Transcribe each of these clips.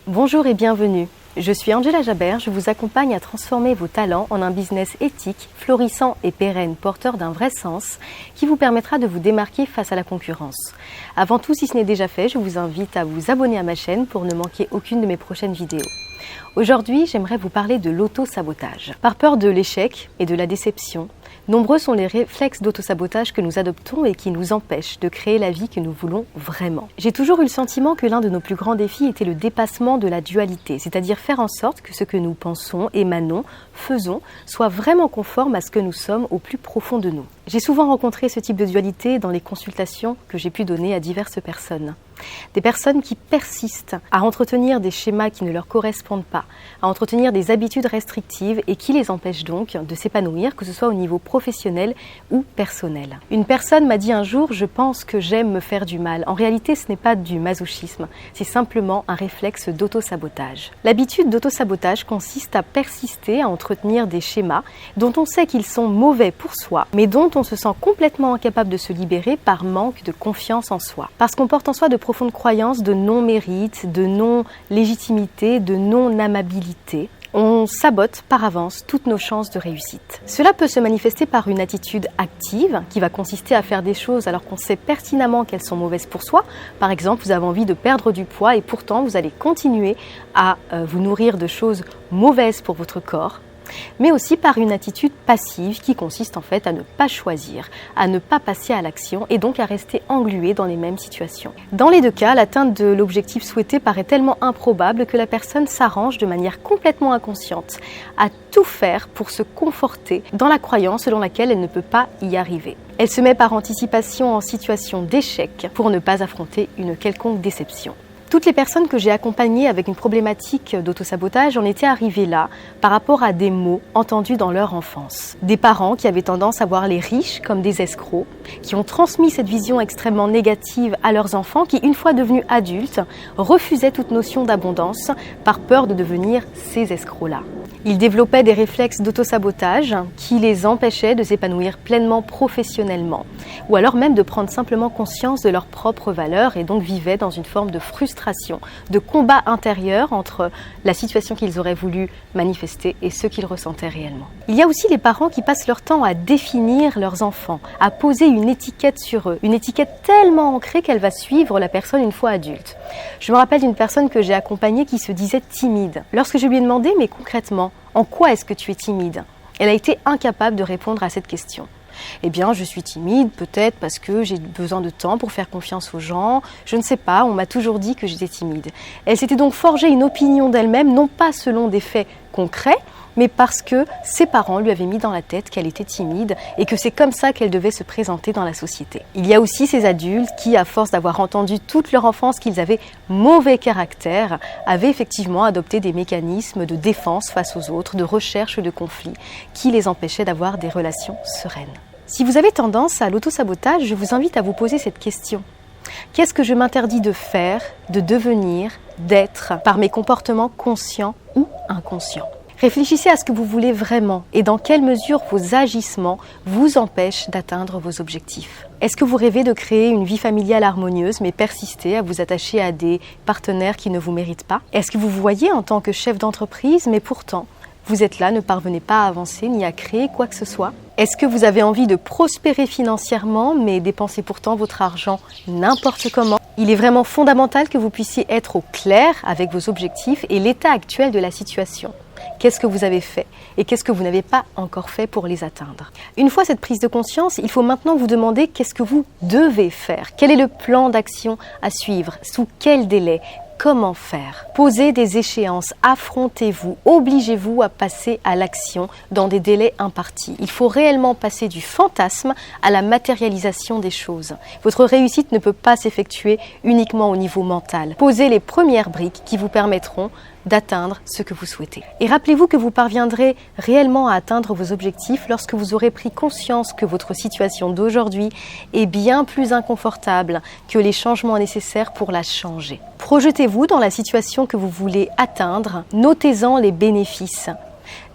Bonjour et bienvenue. Je suis Angela Jabert, je vous accompagne à transformer vos talents en un business éthique, florissant et pérenne, porteur d'un vrai sens, qui vous permettra de vous démarquer face à la concurrence. Avant tout, si ce n'est déjà fait, je vous invite à vous abonner à ma chaîne pour ne manquer aucune de mes prochaines vidéos. Aujourd'hui, j'aimerais vous parler de l'auto-sabotage. Par peur de l'échec et de la déception, nombreux sont les réflexes d'auto-sabotage que nous adoptons et qui nous empêchent de créer la vie que nous voulons vraiment. J'ai toujours eu le sentiment que l'un de nos plus grands défis était le dépassement de la dualité, c'est-à-dire faire en sorte que ce que nous pensons, émanons, faisons, soit vraiment conforme à ce que nous sommes au plus profond de nous. J'ai souvent rencontré ce type de dualité dans les consultations que j'ai pu donner à diverses personnes. Des personnes qui persistent à entretenir des schémas qui ne leur correspondent pas, à entretenir des habitudes restrictives et qui les empêchent donc de s'épanouir, que ce soit au niveau professionnel ou personnel. Une personne m'a dit un jour « Je pense que j'aime me faire du mal ». En réalité, ce n'est pas du masochisme, c'est simplement un réflexe d'auto-sabotage. L'habitude d'auto-sabotage consiste à persister à entretenir des schémas dont on sait qu'ils sont mauvais pour soi, mais dont on se sent complètement incapable de se libérer par manque de confiance en soi. Parce qu'on porte en soi de profondes croyances de non-mérite, de non-légitimité, de non-amabilité. On sabote par avance toutes nos chances de réussite. Cela peut se manifester par une attitude active qui va consister à faire des choses alors qu'on sait pertinemment qu'elles sont mauvaises pour soi. Par exemple, vous avez envie de perdre du poids et pourtant vous allez continuer à vous nourrir de choses mauvaises pour votre corps. Mais aussi par une attitude passive qui consiste en fait à ne pas choisir, à ne pas passer à l'action et donc à rester englué dans les mêmes situations. Dans les deux cas, l'atteinte de l'objectif souhaité paraît tellement improbable que la personne s'arrange de manière complètement inconsciente à tout faire pour se conforter dans la croyance selon laquelle elle ne peut pas y arriver. Elle se met par anticipation en situation d'échec pour ne pas affronter une quelconque déception. Toutes les personnes que j'ai accompagnées avec une problématique d'autosabotage en étaient arrivées là par rapport à des mots entendus dans leur enfance. Des parents qui avaient tendance à voir les riches comme des escrocs, qui ont transmis cette vision extrêmement négative à leurs enfants qui, une fois devenus adultes, refusaient toute notion d'abondance par peur de devenir ces escrocs-là. Ils développaient des réflexes d'autosabotage qui les empêchaient de s'épanouir pleinement professionnellement, ou alors même de prendre simplement conscience de leurs propres valeurs et donc vivaient dans une forme de frustration, de combat intérieur entre la situation qu'ils auraient voulu manifester et ce qu'ils ressentaient réellement. Il y a aussi les parents qui passent leur temps à définir leurs enfants, à poser une étiquette sur eux, une étiquette tellement ancrée qu'elle va suivre la personne une fois adulte. Je me rappelle d'une personne que j'ai accompagnée qui se disait timide. Lorsque je lui ai demandé, mais concrètement, en quoi est-ce que tu es timide ? Elle a été incapable de répondre à cette question. Eh bien, je suis timide, peut-être parce que j'ai besoin de temps pour faire confiance aux gens. Je ne sais pas, on m'a toujours dit que j'étais timide. Elle s'était donc forgée une opinion d'elle-même, non pas selon des faits concrets, mais parce que ses parents lui avaient mis dans la tête qu'elle était timide et que c'est comme ça qu'elle devait se présenter dans la société. Il y a aussi ces adultes qui, à force d'avoir entendu toute leur enfance qu'ils avaient mauvais caractère, avaient effectivement adopté des mécanismes de défense face aux autres, de recherche de conflits, qui les empêchaient d'avoir des relations sereines. Si vous avez tendance à l'autosabotage, je vous invite à vous poser cette question. Qu'est-ce que je m'interdis de faire, de devenir, d'être par mes comportements conscients ou inconscients ? Réfléchissez à ce que vous voulez vraiment et dans quelle mesure vos agissements vous empêchent d'atteindre vos objectifs. Est-ce que vous rêvez de créer une vie familiale harmonieuse mais persistez à vous attacher à des partenaires qui ne vous méritent pas ? Est-ce que vous vous voyez en tant que chef d'entreprise mais pourtant vous êtes là, ne parvenez pas à avancer ni à créer quoi que ce soit ? Est-ce que vous avez envie de prospérer financièrement mais dépensez pourtant votre argent n'importe comment ? Il est vraiment fondamental que vous puissiez être au clair avec vos objectifs et l'état actuel de la situation. Qu'est-ce que vous avez fait et qu'est-ce que vous n'avez pas encore fait pour les atteindre ? Une fois cette prise de conscience, il faut maintenant vous demander qu'est-ce que vous devez faire ? Quel est le plan d'action à suivre ? Sous quel délai ? Comment faire ? Posez des échéances, affrontez-vous, obligez-vous à passer à l'action dans des délais impartis. Il faut réellement passer du fantasme à la matérialisation des choses. Votre réussite ne peut pas s'effectuer uniquement au niveau mental. Posez les premières briques qui vous permettront d'atteindre ce que vous souhaitez. Et rappelez-vous que vous parviendrez réellement à atteindre vos objectifs lorsque vous aurez pris conscience que votre situation d'aujourd'hui est bien plus inconfortable que les changements nécessaires pour la changer. Projetez-vous dans la situation que vous voulez atteindre, notez-en les bénéfices.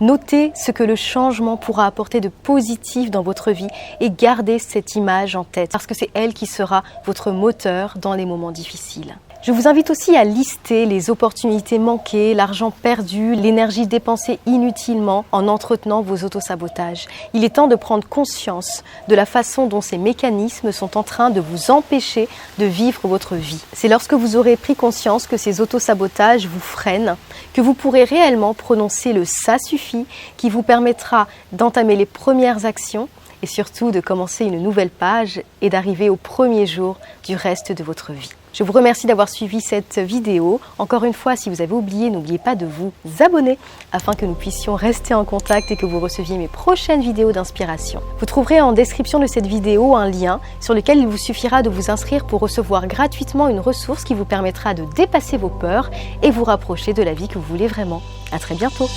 Notez ce que le changement pourra apporter de positif dans votre vie et gardez cette image en tête parce que c'est elle qui sera votre moteur dans les moments difficiles. Je vous invite aussi à lister les opportunités manquées, l'argent perdu, l'énergie dépensée inutilement en entretenant vos autosabotages. Il est temps de prendre conscience de la façon dont ces mécanismes sont en train de vous empêcher de vivre votre vie. C'est lorsque vous aurez pris conscience que ces autosabotages vous freinent, que vous pourrez réellement prononcer le « ça suffit » qui vous permettra d'entamer les premières actions et surtout de commencer une nouvelle page et d'arriver au premier jour du reste de votre vie. Je vous remercie d'avoir suivi cette vidéo. Encore une fois, si vous avez oublié, n'oubliez pas de vous abonner afin que nous puissions rester en contact et que vous receviez mes prochaines vidéos d'inspiration. Vous trouverez en description de cette vidéo un lien sur lequel il vous suffira de vous inscrire pour recevoir gratuitement une ressource qui vous permettra de dépasser vos peurs et vous rapprocher de la vie que vous voulez vraiment. À très bientôt.